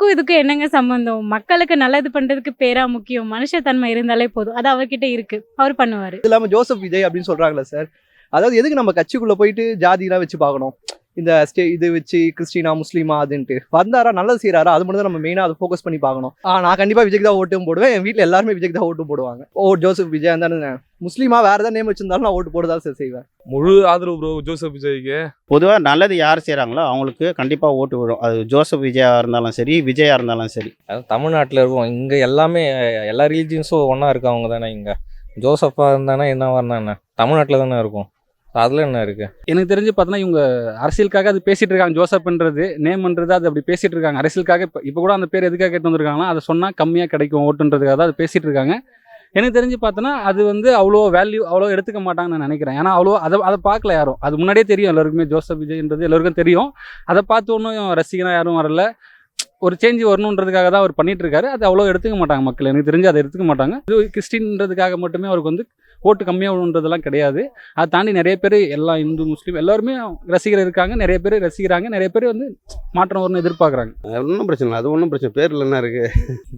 பேருக்கும் இதுக்கும் என்னங்க சம்பந்தம்? மக்களுக்கு நல்லது பண்றதுக்கு பேரா முக்கியம். மனுஷத்தன்மை இருந்தாலே போதும். அது அவர்கிட்ட இருக்கு. அவர் பண்ணுவாரு. இது இல்லாம ஜோசப் விஜய் அப்படின்னு சொல்றாங்களே சார். அதாவது எதுக்கு நம்ம கட்சிக்குள்ள போயிட்டு ஜாதிலாம் வச்சு பார்க்கணும்? இந்த இது வச்சு கிறிஸ்டினா முஸ்லீமா அதுன்ட்டு வந்தாரா நல்லது செய்யறாரா அது மட்டும் தான் நம்ம மெயினா அதை ஃபோக்கஸ் பண்ணி பார்க்கணும். நான் கண்டிப்பா விஜய்க்கு தான் ஓட்டும் போடுவேன். என் வீட்டில் எல்லாருமே விஜய்க்கு தான் ஓட்டு போடுவாங்க. ஜோசப் விஜய் இருந்தானே முஸ்லீமா வேற ஏதாவது நேம் வச்சிருந்தாலும் நான் ஓட்டு போடுறதா சார் செய்வேன். முழு ஆதரவு ப்ரோ ஜோசப் விஜய்க்கு. பொதுவாக நல்லது யார் செய்கிறாங்களோ அவங்களுக்கு கண்டிப்பாக ஓட்டு விடும். அது ஜோசப் விஜயா இருந்தாலும் சரி, விஜயா இருந்தாலும் சரி. அது தமிழ்நாட்டில் இருக்கும். இங்கே எல்லாமே எல்லா ரிலீஜியன்ஸும் ஒன்றா இருக்கவங்க தானே. இங்கே ஜோசப்பாக இருந்தானே என்னவா இருந்தா என்ன, தமிழ்நாட்டில் தானே இருக்கும். அதில் என்ன இருக்குது? எனக்கு தெரிஞ்சு பார்த்தோன்னா இவங்க அரசியலுக்காக அது பேசிகிட்டு இருக்காங்க. ஜோசப்ன்றது நேம்ன்றது அது அப்படி பேசிகிட்டு இருக்காங்க அரசியலுக்காக. இப்போ கூட அந்த பேர் எதுக்காக கேட்டு வந்திருக்காங்கன்னா அதை சொன்னால் கம்மியாக கிடைக்கும் ஓட்டுன்றதுக்காக தான் அது பேசிகிட்டு இருக்காங்க. எனக்கு தெரிஞ்சு பார்த்தோன்னா அது வந்து அவ்வளோ வேல்யூ அவ்வளோ எடுத்துக்க மாட்டாங்கன்னு நான் நினைக்கிறேன். ஏன்னா அவ்வளோ அதை பார்க்கல யாரும். அது முன்னாடியே தெரியும் எல்லாருக்குமே ஜோசப் விஜய்ன்றது எல்லாருக்கும் தெரியும். அதை பார்த்து ஒன்றும் ரசிகனாக யாரும் வரல. ஒரு சேஞ்ச் வரணுன்றதுக்காக தான் அவர் பண்ணிட்டு இருக்காரு. அது அவ்வளோ எடுத்துக்க மாட்டாங்க மக்கள். எனக்கு தெரிஞ்சு அதை எடுத்துக்க மாட்டாங்க. இது கிறிஸ்டின்றதுக்காக மட்டுமே அவருக்கு வந்து ஓட்டு கம்மியாக விடுன்றதெல்லாம் கிடையாது. அதை தாண்டி நிறைய பேர் எல்லா இந்து முஸ்லீம் எல்லாருமே ரசிகர் இருக்காங்க. நிறைய பேர் ரசிக்கிறாங்க. நிறைய பேர் வந்து மாற்றம் வரணும்னு எதிர்பார்க்குறாங்க. ஒன்றும் பிரச்சனை இல்லை. அது ஒன்றும் பிரச்சனை பேரில் என்ன இருக்குது.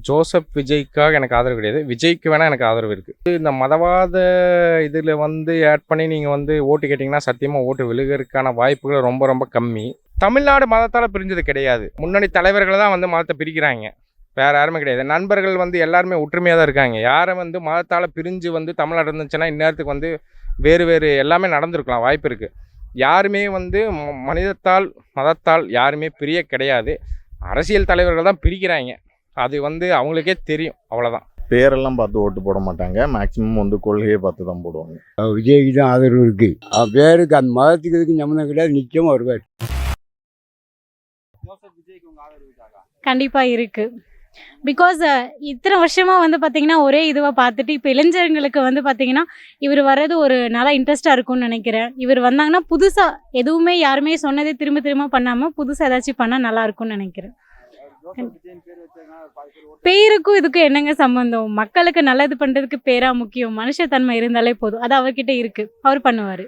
ஜோசப் விஜய்க்காக எனக்கு ஆதரவு கிடையாது. விஜய்க்கு வேணால் எனக்கு ஆதரவு இருக்குது. இந்த மதவாத இதில் வந்து ஆட் பண்ணி நீங்கள் வந்து ஓட்டு கேட்டிங்கன்னா சத்தியமாக ஓட்டு விழுகிறதுக்கான வாய்ப்புகள் ரொம்ப ரொம்ப கம்மி. தமிழ்நாடு மதத்தால் பிரிஞ்சது கிடையாது. முன்னணி தலைவர்களை தான் வந்து மதத்தை பிரிக்கிறாங்க. வேறு யாருமே கிடையாது. நண்பர்கள் வந்து எல்லாருமே ஒற்றுமையாக தான் இருக்காங்க. யாரை வந்து மதத்தால் பிரிஞ்சு வந்து தமிழ்நாடு இருந்துச்சுன்னா இந்நேரத்துக்கு வந்து வேறு எல்லாமே நடந்திருக்கலாம், வாய்ப்பு இருக்குது. யாருமே வந்து மதத்தால் யாருமே பிரிய கிடையாது. அரசியல் தலைவர்கள் தான் பிரிக்கிறாங்க. அது வந்து அவங்களுக்கே தெரியும். அவ்வளோதான். பேரெல்லாம் பார்த்து ஓட்டு போட மாட்டாங்க. மேக்சிமம் வந்து கொள்கையை பார்த்து தான் போடுவாங்க. விஜய்க்கு தான் ஆதரவு இருக்குது. பேருக்கு அந்த மதத்துக்கு இதுக்கு சம்மந்தம் கிடையாது. நிச்சயமாக வருவார். கண்டிப்பா இருக்கு. பிகாஸ் இத்தனை வருஷமா வந்து பார்த்தீங்கன்னா ஒரே இதுவாக பார்த்துட்டு இப்போ இளைஞர்களுக்கு வந்து பார்த்தீங்கன்னா இவர் வர்றது ஒரு நல்லா இன்ட்ரெஸ்டாக இருக்கும்னு நினைக்கிறேன். இவர் வந்தாங்கன்னா புதுசாக எதுவுமே யாருமே சொன்னதே திரும்ப திரும்ப பண்ணாமல் புதுசாக ஏதாச்சும் பண்ணால் நல்லா இருக்கும்னு நினைக்கிறேன். பேருக்கும் இதுக்கும் என்னங்க சம்பந்தம்? மக்களுக்கு நல்லது பண்ணுறதுக்கு பேரா முக்கியம். மனுஷத்தன்மை இருந்தாலே போதும். அது அவர்கிட்ட இருக்கு. அவர் பண்ணுவார்.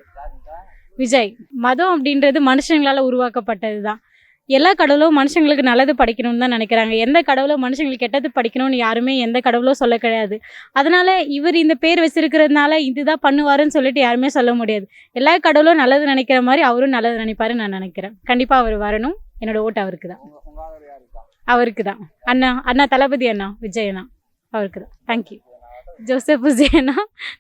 விஜய் மதம் அப்படின்றது மனுஷங்களால் உருவாக்கப்பட்டது தான். எல்லா கடவுளும் மனுஷங்களுக்கு நல்லது படிக்கணும்னு தான் நினைக்கிறாங்க. எந்த கடவுளும் மனுஷங்களுக்கு கெட்டது படிக்கணும்னு யாருமே எந்த கடவுளும் சொல்ல கிடையாது. அதனால இவர் இந்த பேர் வச்சிருக்கிறதுனால இதுதான் பண்ணுவாருன்னு சொல்லிட்டு யாருமே சொல்ல முடியாது. எல்லா கடவுளும் நல்லது நினைக்கிற மாதிரி அவரும் நல்லது நினைப்பாருன்னு நான் நினைக்கிறேன். கண்டிப்பாக அவர் வரணும். என்னோட ஓட்டு அவருக்கு தான். அவருக்கு தான். அண்ணா தளபதி அண்ணா விஜய் அண்ணா அவருக்கு தான். தேங்க்யூ. ஜோசப் விஜய் அண்ணா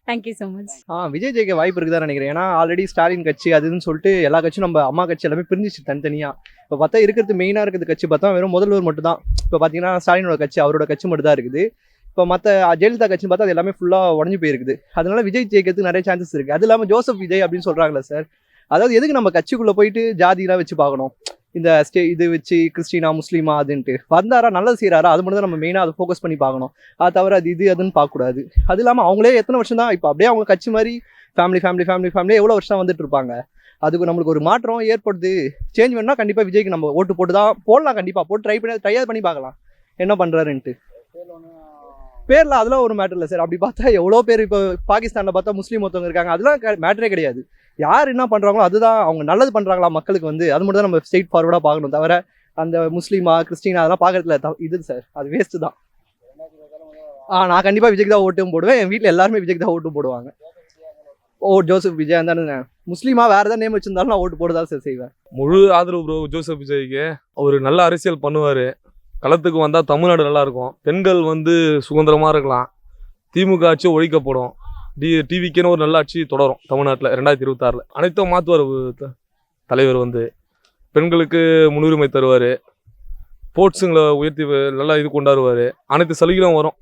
தேங்க்யூ ஸோ மச். விஜய் ஜெயிக்க வாய்ப்பு இருக்குதான் நினைக்கிறேன். ஏன்னா ஆல்ரெடி ஸ்டாலின் கட்சி அதுன்னு சொல்லிட்டு எல்லா கட்சியும் நம்ம அம்மா கட்சி எல்லாமே பிரிஞ்சிச்சு தனித்தனியாக. இப்போ பார்த்தா இருக்கிறது மெயினாக இருக்கிறது கட்சி பார்த்தா வெறும் முதல்வர் மட்டும் தான். இப்போ பார்த்தீங்கன்னா ஸ்டாலினோட கட்சி அவரோட கட்சி மட்டும் தான் இருக்குது. இப்போ மற்ற ஜெயலலிதா கட்சின்னு பார்த்தா அது எல்லாமே ஃபுல்லாக உடஞ்சி போயிருக்குது. அதனால விஜய் ஜெயிக்கிறதுக்கு நிறைய சான்சஸ் இருக்குது. அது இல்லாமல் ஜோசப் விஜய் அப்படின்னு சொல்கிறாங்களே சார். அதாவது எதுக்கு நம்ம கட்சிக்குள்ளே போயிட்டு ஜாதிலாம் வச்சு பார்க்கணும்? இந்த இது வச்சு கிறிஸ்டினா முஸ்லீமா அதுன்ட்டு வந்தாரா நல்லது செய்யறாரா அது மட்டும் தான் நம்ம மெயினாக அதை ஃபோக்கஸ் பண்ணி பார்க்கணும். அது தவிர அது அதுன்னு பார்க்கக்கூடாது. அது இல்லாமல் அவங்களே எத்தனை வருஷம் தான் இப்போ அப்படியே அவங்க கட்சி மாதிரி ஃபேமிலி எவ்வளோ வருஷம் வந்துட்டு இருப்பாங்க. அதுக்கு நம்மளுக்கு ஒரு மாற்றம் ஏற்படுது. சேஞ்ச் வேணும்னா கண்டிப்பாக விஜய்க்கு நம்ம ஓட்டு போட்டு தான் போடலாம். கண்டிப்பாக போட்டு ட்ரையாக பண்ணி பார்க்கலாம் என்ன பண்ணுறாருன்ட்டு. பேரில் அதெல்லாம் ஒரு மேட்டர் இல்லை சார். அப்படி பார்த்தா எவ்வளோ பேர் இப்போ பாகிஸ்தானில் பார்த்தா முஸ்லீம் ஒருத்தவங்க இருக்காங்க. அதெல்லாம் மேட்டரே கிடையாது. யார் என்ன பண்ணுறாங்களோ அதுதான் அவங்க நல்லது பண்ணுறாங்களா மக்களுக்கு வந்து அது மட்டும் தான் நம்ம ஸ்ட்ரெயிட் ஃபார்வர்டாக பார்க்கணும். தவிர அந்த முஸ்லீமா கிறிஸ்டினா அதெல்லாம் பார்க்கறதுல இது சார் அது வேஸ்ட்டு தான். நான் கண்டிப்பாக விஜய்க்கு தான் ஓட்டும் போடுவேன். என் வீட்டில் எல்லாருமே விஜய்க்கு தான் ஓட்டு போடுவாங்க. ஜோசப் விஜய் இருந்தானே முஸ்லீமா வேற ஏதாவது நேம் வச்சிருந்தாலும் நான் ஓட்டு போடுறதா சார் செய்வேன். முழு ஆதரவு ப்ரோ ஜோசப் விஜய்க்கு. அவர் நல்ல அரசியல் பண்ணுவார். களத்துக்கு வந்தால் தமிழ்நாடு நல்லா இருக்கும். பெண்கள் வந்து சுதந்திரமாக இருக்கலாம். திமுக ஆட்சி ஒழிக்கப்படும். டிவிக்குன்னு ஒரு நல்ல ஆட்சி தொடரும் தமிழ்நாட்டில் 2026. அனைத்தும் மாற்றுவார் தலைவர். வந்து பெண்களுக்கு முன்னுரிமை தருவார். ஸ்போர்ட்ஸுங்களை உயர்த்தி நல்லா இது கொண்டாடுவார். அனைத்து சலுகைகளும் வரும்.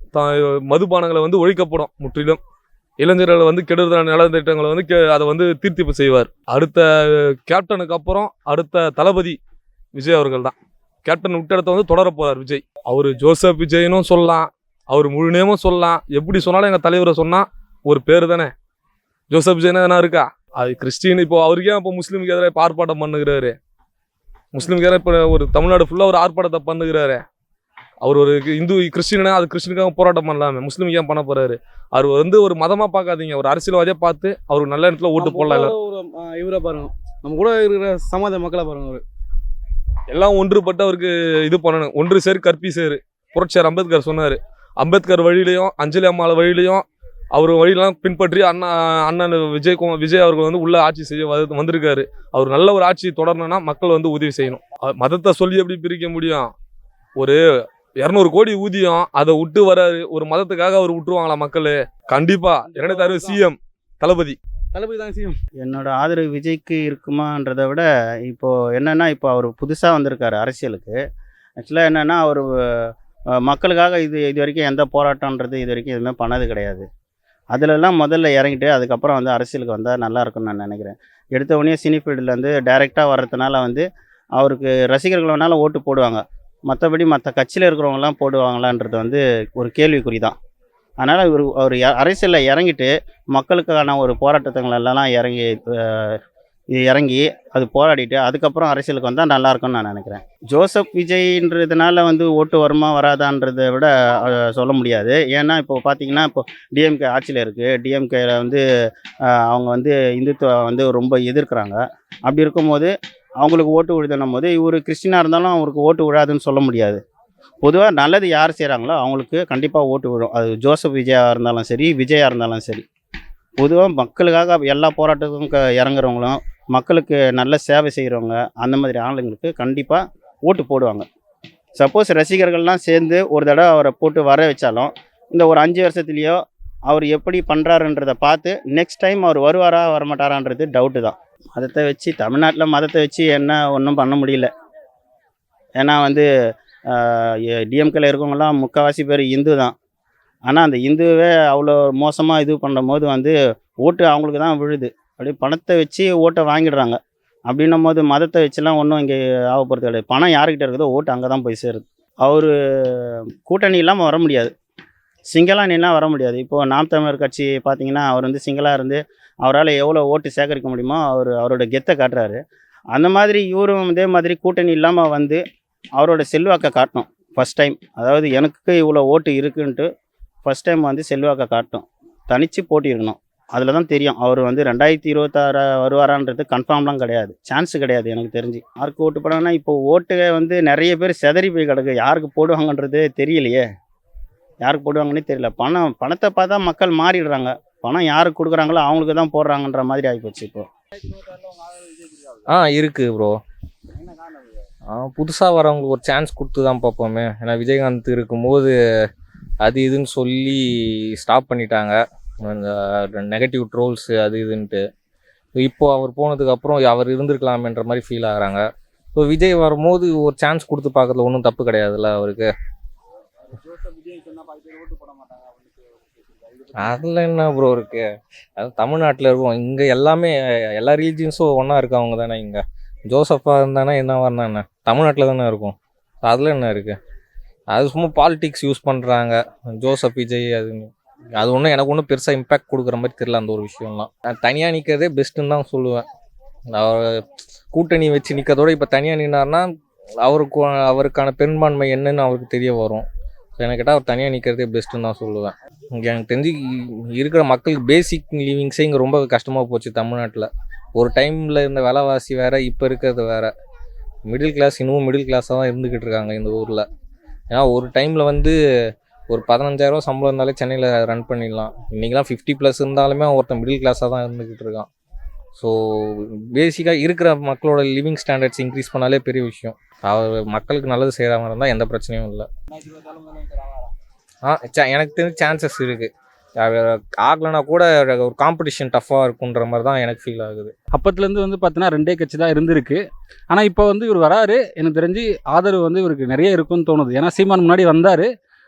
மதுபானங்களை வந்து ஒழிக்கப்படும் முற்றிலும். இளைஞர்களை வந்து கெடுதல் நல திட்டங்களை வந்து அதை வந்து தீர்த்திப்பு செய்வார். அடுத்த கேப்டனுக்கு அப்புறம் அடுத்த தளபதி விஜய் அவர்கள் தான். கேப்டன் விட்ட வந்து தொடர போகிறார் விஜய். அவர் ஜோசப் விஜய்னும் சொல்லலாம், அவர் முழு நேமும் சொல்லலாம். எப்படி சொன்னாலும் எங்கள் தலைவரை சொன்னால் ஒரு பேர் தானே. ஜோசப் விஜய்னா எதனா இருக்கா? அது கிறிஸ்டின். இப்போ அவருக்கே இப்போ முஸ்லீமுக்கு எதிராக இப்போ ஆர்ப்பாட்டம் பண்ணுகிறாரு. முஸ்லீமுக்கு எதிராக இப்போ ஒரு தமிழ்நாடு ஃபுல்லாக ஒரு ஆர்ப்பாட்டத்தை பண்ணுகிறாரு. அவர் ஒரு இந்து கிறிஸ்டினா அது கிறிஸ்டினுக்காக போராட்டம் பண்ணலாமே. முஸ்லீமுக்கு ஏன் பண்ண போகிறாரு? அவர் வந்து ஒரு மதமாக பார்க்காதீங்க. ஒரு அரசியல்வாதியாக பார்த்து அவருக்கு நல்ல இடத்துல ஓட்டு போடலாம். இவரை பாருங்க, நம்ம கூட இருக்கிற சமாஜ மக்களை பாருங்க. அவர் எல்லாம் ஒன்றுபட்டு அவருக்கு இது பண்ணணும். ஒன்று சேர் கற்பி சேரு புரட்சியார் அம்பேத்கர் சொன்னார். அம்பேத்கர் வழியிலையும் அஞ்சலி அம்மாள் வழியிலையும் அவர் வழியெல்லாம் பின்பற்றி அண்ணன் விஜய் அவர்கள் வந்து உள்ள ஆட்சி செய்ய வந்திருக்காரு. அவர் நல்ல ஒரு ஆட்சி தொடரணும்னா மக்கள் வந்து உதவி செய்யணும். மதத்தை சொல்லி எப்படி பிரிக்க முடியும்? ஒரு 200 கோடி ஊதியம் அதை விட்டு வராரு. ஒரு மதத்துக்காக அவர் விட்டுருவாங்களா மக்கள்? கண்டிப்பா 2006 சிஎம் தளபதி தான் செய்யும். என்னோட ஆதரவு விஜய்க்கு இருக்குமான்றதை விட இப்போது என்னென்னா, இப்போ அவர் புதுசாக வந்திருக்காரு அரசியலுக்கு. ஆக்சுவலாக என்னென்னா, அவர் மக்களுக்காக இது வரைக்கும் எந்த போராட்டன்றது இது வரைக்கும் எதுவுமே பண்ணது கிடையாது. அதிலெல்லாம் முதல்ல இறங்கிட்டு அதுக்கப்புறம் வந்து அரசியலுக்கு வந்தால் நல்லா இருக்கும்னு நான் நினைக்கிறேன். எடுத்த உடனே சினி ஃபீல்டில் வந்து டைரெக்டாக வர்றதுனால வந்து அவருக்கு ரசிகர்கள் வேணாலும் ஓட்டு போடுவாங்க. மற்றபடி மற்ற கட்சியில் இருக்கிறவங்கலாம் போடுவாங்களான்றது வந்து ஒரு கேள்விக்குறி தான். அதனால் அவர் அரசியலில் இறங்கிட்டு மக்களுக்கான ஒரு போராட்டங்களெல்லாம் இறங்கி அது போராடிட்டு அதுக்கப்புறம் அரசியலுக்கு வந்தால் நல்லாயிருக்கும்னு நான் நினைக்கிறேன். ஜோசப் விஜய்ன்றதுனால வந்து ஓட்டு வருமா வராதான்றதை விட சொல்ல முடியாது. ஏன்னா இப்போ பார்த்தீங்கன்னா, இப்போ டிஎம்கே ஆட்சியில் இருக்குது. டிஎம்கேல வந்து அவங்க வந்து இந்துத்துவ வந்து ரொம்ப எதிர்க்கிறாங்க. அப்படி இருக்கும்போது அவங்களுக்கு ஓட்டு விழுதுன்னும் போது இவர் கிறிஸ்டினாக இருந்தாலும் அவருக்கு ஓட்டு விழாதுன்னு சொல்ல முடியாது. பொதுவாக நல்லது யார் செய்கிறாங்களோ அவங்களுக்கு கண்டிப்பாக ஓட்டு விழும். அது ஜோசப் விஜயாக இருந்தாலும் சரி, விஜயாக இருந்தாலும் சரி. பொதுவாக மக்களுக்காக எல்லா போராட்டத்துக்கும் இறங்குறவங்களும், மக்களுக்கு நல்ல சேவை செய்கிறவங்க, அந்த மாதிரி ஆளுங்களுக்கு கண்டிப்பாக ஓட்டு போடுவாங்க. சப்போஸ் ரசிகர்கள்லாம் சேர்ந்து ஒரு தடவை அவரை போட்டு வர வச்சாலும் இந்த ஒரு 5 வருஷத்துலேயோ அவர் எப்படி பண்ணுறாருன்றதை பார்த்து நெக்ஸ்ட் டைம் அவர் வருவாரா வரமாட்டாரான்றது டவுட்டு தான். மதத்தை வச்சு தமிழ்நாட்டில் மதத்தை வச்சு என்ன ஒன்றும் பண்ண முடியல. ஏன்னா வந்து டிஎம்கேல இருக்கவங்கலாம் முக்கால்வாசி பேர் இந்து தான். ஆனால் அந்த இந்துவே அவ்வளோ மோசமாக இது பண்ணும்போது வந்து ஓட்டு அவங்களுக்கு தான் விழுது. அப்படியே பணத்தை வச்சு ஓட்டை வாங்கிடுறாங்க. அப்படின்னும் போது மதத்தை வச்சுலாம் ஒன்றும் இங்கே ஆகப்படுறது கிடையாது. பணம் யாருக்கிட்ட இருக்குதோ ஓட்டு அங்கே தான் போய் சேருது. அவர் கூட்டணி இல்லாமல் வர முடியாது. சிங்களாக நின்னா வர முடியாது. இப்போது நாம் தமிழர் கட்சி பார்த்தீங்கன்னா, அவர் வந்து சிங்களாக இருந்து அவரால் எவ்வளோ ஓட்டு சேகரிக்க முடியுமோ அவரோட கெத்தை காட்டுறாரு. அந்த மாதிரி இவரும் இதே மாதிரி கூட்டணி இல்லாமல் வந்து அவரோட செல்வாக்கை காட்டணும் ஃபஸ்ட் டைம். அதாவது எனக்கு இவ்வளோ ஓட்டு இருக்குன்ட்டு ஃபஸ்ட் டைம் வந்து செல்வாக்கை காட்டணும். தனித்து போட்டியிருக்கணும். அதில் தான் தெரியும் அவர் வந்து 2026 வருவாரான்றது கன்ஃபார்ம்லாம் கிடையாது. சான்ஸு கிடையாது எனக்கு தெரிஞ்சு. யாருக்கு ஓட்டு போடாங்கன்னா இப்போ ஓட்டு வந்து நிறைய பேர் செதறி போய் கிடக்கு. யாருக்கு போடுவாங்கன்றது தெரியலையே. யாருக்கு போடுவாங்கன்னே தெரியல. பணத்தை பார்த்தா மக்கள் மாறிடுறாங்க. பணம் யாருக்கு கொடுக்குறாங்களோ அவங்களுக்கு தான் போடுறாங்கன்ற மாதிரி ஆகிப்போச்சு இப்போ. இருக்குது ப்ரோ. புதுசாக வரவங்களுக்கு ஒரு சான்ஸ் கொடுத்து தான் பார்ப்போமே. ஏன்னா விஜயகாந்த் இருக்கும்போது அது இதுன்னு சொல்லி ஸ்டாப் பண்ணிட்டாங்க. அந்த நெகட்டிவ் ட்ரோல்ஸு அது இதுன்ட்டு. இப்போது அவர் போனதுக்கப்புறம் அவர் இருந்திருக்கலாமேன்ற மாதிரி ஃபீல் ஆகுறாங்க. ஸோ விஜய் வரும்போது ஒரு சான்ஸ் கொடுத்து பார்க்கறதுல ஒன்றும் தப்பு கிடையாதுல்ல அவருக்கு. அதில் என்ன ப்ரோ இருக்குது? அது தமிழ்நாட்டில் இருக்கும். இங்கே எல்லாமே எல்லா ரிலீஜியன்ஸும் ஒன்றா இருக்கவங்க தானே. இங்கே ஜோசஃபாக இருந்தானே என்ன வரனா என்ன தமிழ்நாட்டில் தானே இருக்கும். அதில் என்ன இருக்குது? அது சும்மா பாலிடிக்ஸ் யூஸ் பண்ணுறாங்க. ஜோசப் விஜய் அது ஒன்றும் எனக்கு ஒன்றும் பெருசாக இம்பேக்ட் கொடுக்குற மாதிரி தெரியல அந்த ஒரு விஷயம்லாம். நான் தனியாக நிற்கிறதே பெஸ்ட்டுன்னு தான் சொல்லுவேன். அவர் கூட்டணி வச்சு நிற்கிறதோட இப்போ தனியாக நின்னார்னா அவருக்கான பெரும்பான்மை என்னன்னு அவருக்கு தெரிய வரும். ஸோ எனக்கு கேட்டால் அவர் தனியாக நிற்கிறதே பெஸ்ட்டுன்னு தான் சொல்லுவேன். இங்கே எனக்கு தெரிஞ்சு இருக்கிற மக்களுக்கு பேசிக் லிவிங்ஸே இங்கே ரொம்ப கஷ்டமாக போச்சு தமிழ்நாட்டில். ஒரு டைமில் இருந்த விலைவாசி வேறு, இப்போ இருக்கிறது வேறு. மிடில் கிளாஸ் இன்னமும் மிடில் கிளாஸாக தான் இருந்துக்கிட்டு இருக்காங்க இந்த ஊரில். ஏன்னா ஒரு டைமில் வந்து ஒரு 15,000 சம்பளம் இருந்தாலே சென்னையில் ரன் பண்ணிடலாம். இன்றைக்கெலாம் 50+ இருந்தாலுமே ஒருத்தன் மிடில் கிளாஸாக தான் இருந்துக்கிட்டு இருக்கான். ஸோ பேசிக்காக இருக்கிற மக்களோட லிவிங் ஸ்டாண்டர்ட்ஸ் இன்க்ரீஸ் பண்ணாலே பெரிய விஷயம். அவர் மக்களுக்கு நல்லது செய்கிறாங்க இருந்தால் எந்த பிரச்சனையும் இல்லை. எனக்கு தெரிஞ்ச சான்சஸ் இருக்குது. ஆகலைன்னா கூட ஒரு காம்படிஷன் டஃப்பாக இருக்குன்ற மாதிரி தான் எனக்கு ஃபீல் ஆகுது. அப்பத்துலேருந்து வந்து பார்த்தீங்கன்னா 2 கட்சி தான் இருந்திருக்கு. ஆனால் இப்போ வந்து இவர் வராரு. எனக்கு தெரிஞ்சு ஆதரவு வந்து இவருக்கு நிறைய இருக்குன்னு தோணுது. ஏன்னா சீமான் முன்னாடி வந்தார்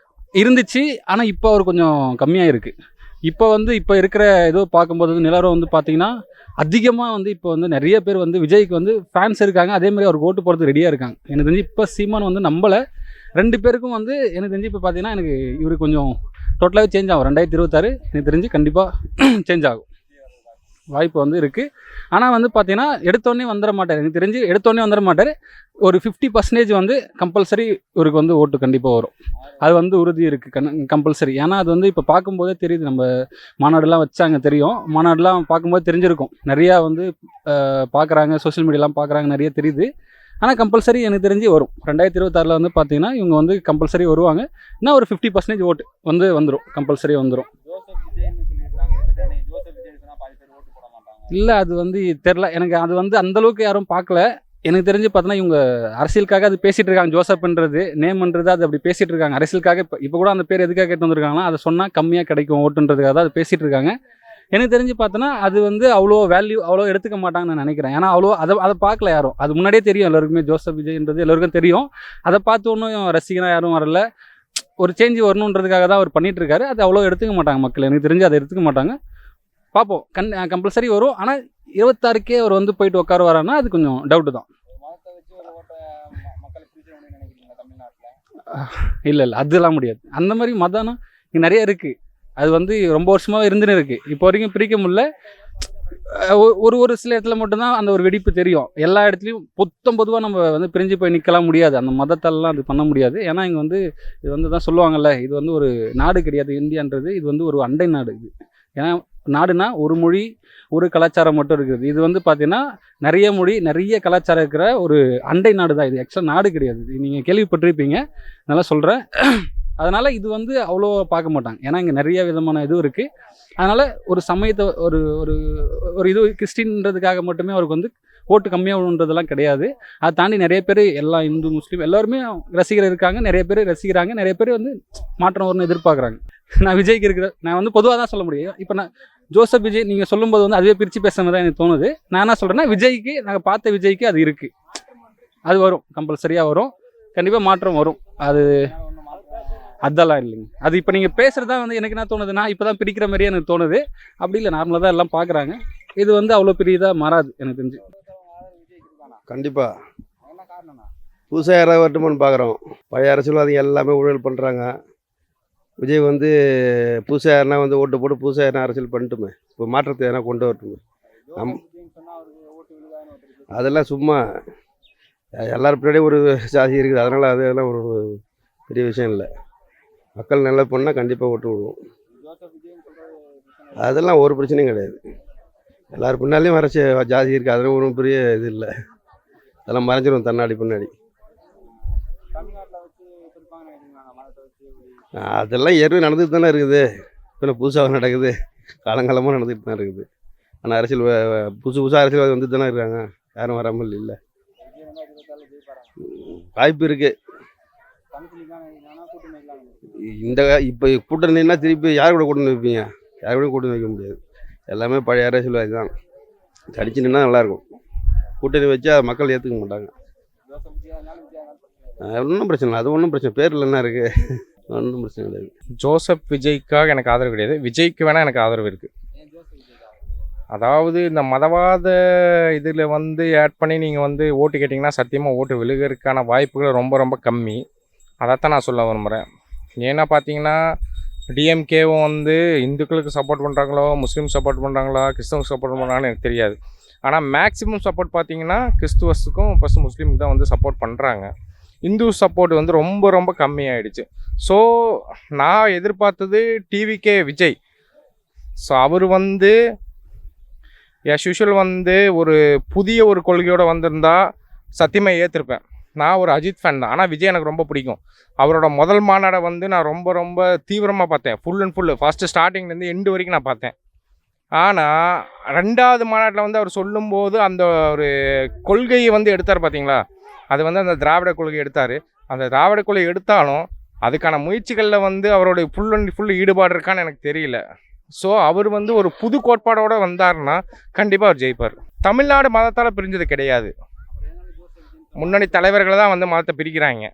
இருந்துச்சு. ஆனால் இப்போ அவர் கொஞ்சம் கம்மியாக இருக்குது. இப்போ வந்து இப்போ இருக்கிற ஏதோ பார்க்கும்போது நிலவரம் வந்து பார்த்தீங்கன்னா அதிகமாக வந்து இப்போ வந்து நிறைய பேர் வந்து விஜய்க்கு வந்து ஃபேன்ஸ் இருக்காங்க. அதே மாதிரி அவருக்கு ஓட்டு போடுறது ரெடியாக இருக்காங்க. எனக்கு தெரிஞ்சு இப்போ சீமான் வந்து நம்மளை 2 பேருக்கும் வந்து எனக்கு தெரிஞ்சு இப்போ பார்த்தீங்கன்னா எனக்கு இவருக்கு கொஞ்சம் டோட்டலாகவே சேஞ்ச் ஆகும். 2026 எனக்கு தெரிஞ்சு கண்டிப்பாக சேஞ்ச் ஆகும் வாய்ப்பு வந்து இருக்குது. ஆனால் வந்து பார்த்தீங்கன்னா எடுத்தோடனே வந்துட மாட்டார். எனக்கு தெரிஞ்சு எடுத்தோடனே வந்துட மாட்டார். ஒரு 50% வந்து கம்பல்சரி இவருக்கு வந்து ஓட்டு கண்டிப்பாக வரும். அது வந்து உறுதி இருக்குது கம்பல்சரி. ஏன்னா அது வந்து இப்போ பார்க்கும்போதே தெரியுது. நம்ம மாநாடுலாம் வச்சாங்க தெரியும். மாநாடுலாம் பார்க்கும்போது தெரிஞ்சிருக்கும். நிறையா வந்து பார்க்குறாங்க, சோஷியல் மீடியாலாம் பார்க்குறாங்க, நிறைய தெரியுது. ஆனால் கம்பல்சரி எனக்கு தெரிஞ்சு வரும். 2026 வந்து பார்த்தீங்கன்னா இவங்க வந்து கம்பல்சரி வருவாங்க. இன்னும் ஒரு 50% ஓட்டு வந்துடும், கம்பல்சரி வந்துடும். இல்லை அது வந்து தெரில எனக்கு, அது வந்து அந்தளவுக்கு யாரும் பார்க்கல. எனக்கு தெரிஞ்சு பார்த்தோன்னா இவங்க அரசியலுக்காக அது பேசிகிட்டு இருக்காங்க. ஜோசப்ன்றது நேம்ன்றது அது அப்படி பேசிகிட்டு இருக்காங்க அரசியலுக்காக. இப்போ கூட அந்த பேர் எதுக்காக கேட்டு வந்திருக்காங்கன்னா அதை சொன்னால் கம்மியாக கிடைக்கும் ஓட்டுன்றதுக்காக தான் அது பேசிகிட்டு இருக்காங்க. எனக்கு தெரிஞ்சு பார்த்தோன்னா அது வந்து அவ்வளோ வேல்யூ அவ்வளோ எடுத்துக்க மாட்டாங்கன்னு நான் நினைக்கிறேன். ஏன்னா அவ்வளோ அதை பார்க்கல யாரும். அது முன்னாடியே தெரியும் எல்லாருக்குமே, ஜோசப் விஜய்ன்றது எல்லாருக்கும் தெரியும். அதை பார்த்து ஒன்றும் ரசிகனாக யாரும் வரல. ஒரு சேஞ்ச் வரணுன்றதுக்காக தான் அவர் பண்ணிகிட்டு இருக்காரு. அது அவ்வளோ எடுத்துக்க மாட்டாங்க மக்கள், எனக்கு தெரிஞ்சு அதை எடுத்துக்க மாட்டாங்க. பார்ப்போம், கம்பல்சரி வரும். ஆனால் 26க்கே அவர் வந்து போயிட்டு உட்கார வரான்னா அது கொஞ்சம் டவுட்டு தான். இல்லை அதெல்லாம் முடியாது. அந்த மாதிரி மதம்னா இங்கே நிறைய இருக்குது. அது வந்து ரொம்ப வருஷமாக இருந்துன்னு இருக்குது. இப்போ வரைக்கும் பிரிக்க முடியல. ஒரு சில இடத்துல மட்டும்தான் அந்த ஒரு வெடிப்பு தெரியும். எல்லா இடத்துலையும் பொதுவாக நம்ம வந்து பிரிஞ்சு போய் நிற்கலாம் முடியாது. அந்த மதத்தாலலாம் அது பண்ண முடியாது. ஏன்னா இங்கே வந்து இது வந்து தான் சொல்லுவாங்கல்ல, இது வந்து ஒரு நாடு கிடையாது இந்தியான்றது. இது வந்து ஒரு அண்டை நாடு. இது ஏன்னா நாடுனா ஒரு மொழி ஒரு கலாச்சாரம் மட்டும் இருக்குது. இது வந்து பார்த்தீங்கன்னா நிறைய மொழி நிறைய கலாச்சாரம் இருக்கிற ஒரு அண்டை நாடு தான் இது. ஆக்சுவலாக நாடு கிடையாது. நீங்கள் கேள்விப்பட்டிருப்பீங்க, நல்லா சொல்கிறேன். அதனால் இது வந்து அவ்வளோ பார்க்க மாட்டாங்க. ஏன்னா இங்கே நிறைய விதமான இது இருக்குது. அதனால் ஒரு சமயத்தை ஒரு ஒரு ஒரு இது கிறிஸ்டின்றதுக்காக மட்டுமே அவருக்கு வந்து ஓட்டு கம்மியாகணுன்றதெல்லாம் கிடையாது. அதை தாண்டி நிறைய பேர் எல்லா இந்து முஸ்லீம் எல்லாருமே ரசிகர் இருக்காங்க. நிறைய பேர் ரசிக்கிறாங்க. நிறைய பேர் வந்து மாற்றம் வரும்னு எதிர்பார்க்குறாங்க. நான் விஜய்க்கு நான் வந்து பொதுவாக தான் சொல்ல முடியும். இப்போ நான் ஜோசப் விஜய் நீங்கள் சொல்லும்போது வந்து அதுவே பிரித்து பேசுகிற தான் எனக்கு தோணுது. நான் என்ன சொல்கிறேன்னா விஜய்க்கு நாங்கள் பார்த்த விஜய்க்கு அது இருக்குது. அது வரும், கம்பல்சரியாக வரும். கண்டிப்பாக மாற்றம் வரும். அதெல்லாம் இல்லைங்க. அது இப்போ நீங்கள் பேசுகிறது தான் வந்து எனக்கு என்ன தோணுதுன்னா இப்போ தான் பிரிக்கிற மாதிரியே எனக்கு தோணுது. அப்படி இல்லை, நார்மலாக தான் எல்லாம் பார்க்குறாங்க. இது வந்து அவ்வளோ பெரிய இதாக மாறாது எனக்கு தெரிஞ்சு. கண்டிப்பாக புதுசாக யாராவது வரட்டுமான்னு பார்க்குறோம். பழைய அரசியல்வாதிகள் எல்லாமே ஊழல் பண்ணுறாங்க. விஜய் வந்து புதுசாக யாருனா வந்து ஓட்டு போட்டு புதுசாக யாருனா அரசியல் பண்ணிட்டுமே, இப்போ மாற்றத்தை எதனா கொண்டு வரட்டுமே. அதெல்லாம் சும்மா எல்லாரும் பின்னாடியே ஒரு ஜாதி இருக்குது. அதனால் அதெல்லாம் ஒரு பெரிய விஷயம் இல்லை. மக்கள் நல்லா பண்ணால் கண்டிப்பாக ஓட்டு விடுவோம். அதெல்லாம் ஒரு பிரச்சனையும் கிடையாது. எல்லாரும் பின்னாலேயும் வர ஜாதி இருக்குது. அதெல்லாம் ஒன்றும் பெரிய இது இல்லை. அதெல்லாம் மறைஞ்சிடும் தன்னாடி பின்னாடி. அதெல்லாம் ஏற்கனவே நடந்துட்டு தானே இருக்குது. இப்போ புதுசாக நடக்குது, காலங்காலமாக நடந்துட்டு தான் இருக்குது. ஆனால் அரசியல் புதுசாக அரசியல்வாதி வந்துட்டு தானே இருக்காங்க. யாரும் வராமல் இல்லை. வாய்ப்பு இருக்குது. இந்த இப்போ கூட்டணின்னா திருப்பி யார் கூட கூட்டணி வைப்பீங்க? யார் கூட கூட்டணி வைக்க முடியாது. எல்லாமே பழைய அரசியல்வாதி தான். அடிச்சு நின்னா நல்லாயிருக்கும். கூட்டணி வச்சா மக்கள் ஏற்றுக்க மாட்டாங்க. ஒன்றும் பிரச்சனை இல்லை. அது ஒன்றும் பிரச்சனை பேரில் என்ன இருக்குது, ஒன்றும் பிரச்சனை கிடையாது. ஜோசப் விஜய்க்காக எனக்கு ஆதரவு கிடையாது. விஜய்க்கு வேணால் எனக்கு ஆதரவு இருக்குது. அதாவது இந்த மதவாத இதில் வந்து ஆட் பண்ணி நீங்கள் வந்து ஓட்டு கேட்டிங்கன்னா சத்தியமாக ஓட்டு விழுகிறதுக்கான வாய்ப்புகள் ரொம்ப ரொம்ப கம்மி. அதைத்தான் நான் சொல்ல விரும்புகிறேன். ஏன்னா பார்த்தீங்கன்னா டிஎம்கேவும் வந்து இந்துக்களுக்கு சப்போர்ட் பண்ணுறாங்களோ, முஸ்லீம் சப்போர்ட் பண்ணுறாங்களா, கிறிஸ்தவங்களுக்கு சப்போர்ட் பண்ணுறாங்கன்னு எனக்கு தெரியாது. ஆனால் மேக்ஸிமம் சப்போர்ட் பார்த்தீங்கன்னா கிறிஸ்துவஸுக்கும் ஃபஸ்ட்டு முஸ்லீமுக்கு தான் வந்து சப்போர்ட் பண்ணுறாங்க. இந்து சப்போர்ட் வந்து ரொம்ப ரொம்ப கம்மியாயிடுச்சு. ஸோ நான் எதிர்பார்த்தது டிவிகே விஜய். ஸோ அவர் வந்து எஸ் யூஷுவல் வந்து ஒரு புதிய ஒரு கொள்கையோடு வந்திருந்தா சத்தியமாக ஏற்றிருப்பேன். நான் ஒரு அஜித் ஃபேன் தான். ஆனால் விஜய் எனக்கு ரொம்ப பிடிக்கும். அவரோட முதல் மாநாடை வந்து நான் ரொம்ப ரொம்ப தீவிரமாக பார்த்தேன். ஃபுல் அண்ட் ஃபுல்லு ஃபஸ்ட்டு ஸ்டார்டிங்லேருந்து எண்டு வரைக்கும் நான் பார்த்தேன். ஆனால் 2வது மாநாட்டில் வந்து அவர் சொல்லும்போது அந்த ஒரு கொள்கையை வந்து எடுத்தார் பார்த்தீங்களா, அது வந்து அந்த திராவிட கொள்கை எடுத்தார். அந்த திராவிட கொள்கை எடுத்தாலும் அதுக்கான முயற்சிகளில் வந்து அவருடைய ஃபுல் அண்ட் ஃபுல் ஈடுபாடு இருக்கான்னு எனக்கு தெரியல. ஸோ அவர் வந்து ஒரு புது கோட்பாடோடு வந்தார்னா கண்டிப்பாக அவர் ஜெயிப்பார். தமிழ்நாடு மதத்தால் பிரிஞ்சது கிடையாது. முன்னணி தலைவர்களை தான் வந்து மதத்தை பிரிக்கிறாங்க,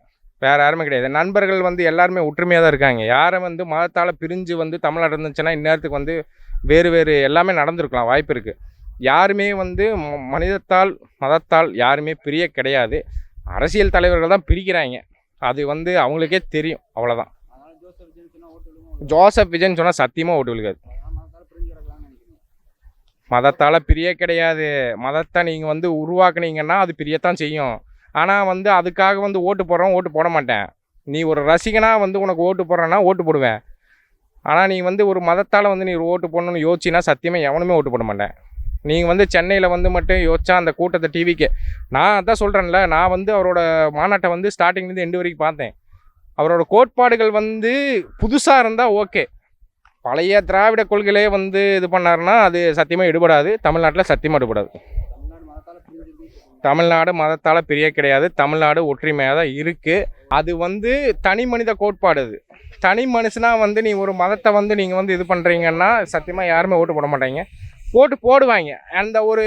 வேறு யாருமே கிடையாது. நண்பர்கள் வந்து எல்லாருமே ஒற்றுமையாக தான் இருக்காங்க. யாரை வந்து மதத்தால் பிரிஞ்சு வந்து தமிழ்நாடு இருந்துச்சுன்னா இந்நேரத்துக்கு வந்து வேறு வேறு எல்லாமே நடந்திருக்கலாம், வாய்ப்பு இருக்குது. யாருமே வந்து மதத்தால் யாருமே பிரிய கிடையாது. அரசியல் தலைவர்கள் தான் பிரிக்கிறாங்க. அது வந்து அவங்களுக்கே தெரியும், அவ்வளோதான். ஜோசப் விஜய்ன்னு சொன்னால் சத்தியமாக ஓட்டு விழுகாது. மதத்தால் பிரிய கிடையாது. மதத்தை நீங்கள் வந்து உருவாக்குனீங்கன்னா அது பிரியத்தான் செய்யும். ஆனால் வந்து அதுக்காக வந்து ஓட்டு போட மாட்டேன். நீ ஒரு ரசிகனாக வந்து உனக்கு ஓட்டு போடுறேன்னா ஓட்டு போடுவேன். ஆனால் நீ வந்து ஒரு மதத்தால் வந்து நீ ஓட்டு போடணும்னு யோசிச்சின்னா சத்தியமாக எவனுமே ஓட்டு போட மாட்டேன். நீங்கள் வந்து சென்னையில் வந்து மட்டும் யோசிச்சா அந்த கூட்டத்தை டிவிக்கு நான் அதான் சொல்கிறேன்ல, நான் வந்து அவரோட மாநாட்டை வந்து ஸ்டார்டிங்லேருந்து எண்டு வரைக்கும் பார்த்தேன். அவரோட கோட்பாடுகள் வந்து புதுசாக இருந்தால் ஓகே. பழைய திராவிட கொள்கையிலே வந்து இது பண்ணாருன்னா அது சத்தியமாக எடுபடாது. தமிழ்நாட்டில் சத்தியமாக எடுபடாது. தமிழ்நாடு மதத்தால் பிரிய கிடையாது. தமிழ்நாடு ஒற்றுமையாக தான் இருக்குது. அது வந்து தனி மனித கோட்பாடு. அது தனி மனுஷனாக வந்து நீ ஒரு மதத்தை வந்து நீங்கள் வந்து இது பண்ணுறீங்கன்னா சத்தியமாக யாருமே ஓட்டு போட மாட்டாங்க. ஓட்டு போடுவாங்க. அந்த ஒரு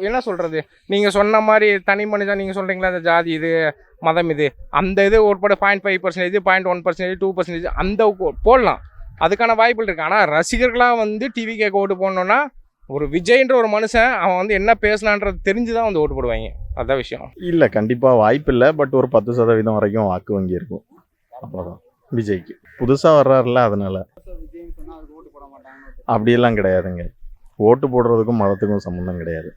என்ன சொல்கிறது, நீங்கள் சொன்ன மாதிரி தனி மனிதன் நீங்கள் சொல்கிறீங்களா, அந்த ஜாதி இது மதம் இது அந்த இது ஓட்பாடு 0.5%, 0.1%, 2% அந்த போடலாம். அதுக்கான வாய்ப்புகள் இருக்குது. ஆனால் ரசிகர்களாக வந்து டிவி கேட்க ஓட்டு போடணுன்னா ஒரு விஜய்ன்ற ஒரு மனுஷன் அவன் வந்து என்ன பேசலான்றது தெரிஞ்சு தான் வந்து ஓட்டு போடுவாங்க. அதுதான் விஷயம். இல்லை, கண்டிப்பாக வாய்ப்பு இல்லை. பட் ஒரு 10% வரைக்கும் வாக்கு வங்கி இருக்கும். அவ்வளோதான் விஜய்க்கு. புதுசாக வர்றாருல, அதனால அப்படியெல்லாம் கிடையாதுங்க. ஓட்டு போடுறதுக்கும் மதத்துக்கும் சம்மந்தம் கிடையாது.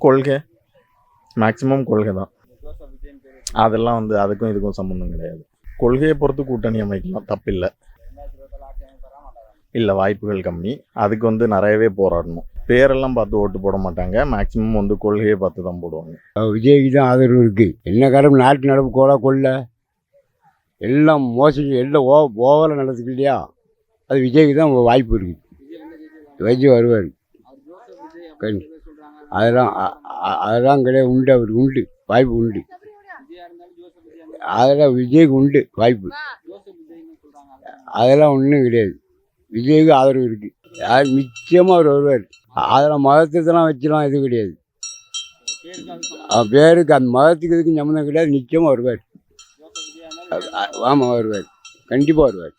கொள்கை, மேக்சிமம் கொள்கை தான். அதெல்லாம் வந்து அதுக்கும் இதுக்கும் சம்மந்தம் கிடையாது. கொள்கையை பொறுத்து கூட்டணி அமைக்கலாம், தப்பில்லை. இல்லை, வாய்ப்புகள் கம்மி. அதுக்கு வந்து நிறையவே போராடணும். பேரெல்லாம் பார்த்து ஓட்டு போட மாட்டாங்க. மேக்சிமம் வந்து கொள்கையை பார்த்து தான் போடுவாங்க. விஜய்க்கு தான் ஆதரவு இருக்குது. என்ன காரணம், நாட்டு நடப்பு கொள்ள எல்லாம் மோசடி எல்லாம் ஓவராக நடந்துக்கு இல்லையா, அது விஜய்க்கு தான் வாய்ப்பு இருக்குது. விஜய் வருவார். அதெல்லாம் கிடையாது. உண்டு, அவருக்கு உண்டு, வாய்ப்பு உண்டு. அதெல்லாம் விஜய்க்கு உண்டு வாய்ப்பு. அதெல்லாம் ஒன்றும் கிடையாது. விஜய்க்கு ஆதரவு இருக்குது. யார் நிச்சயமாக அவர் வருவார். அதெல்லாம் மதத்தெல்லாம் வச்சுலாம் எதுவும் கிடையாது. பேருக்கு அந்த மதத்துக்கு இதுக்கு சம்மந்தம் கிடையாது. நிச்சயமாக வருவார். ஆமாம், வருவார். கண்டிப்பாக வருவார்.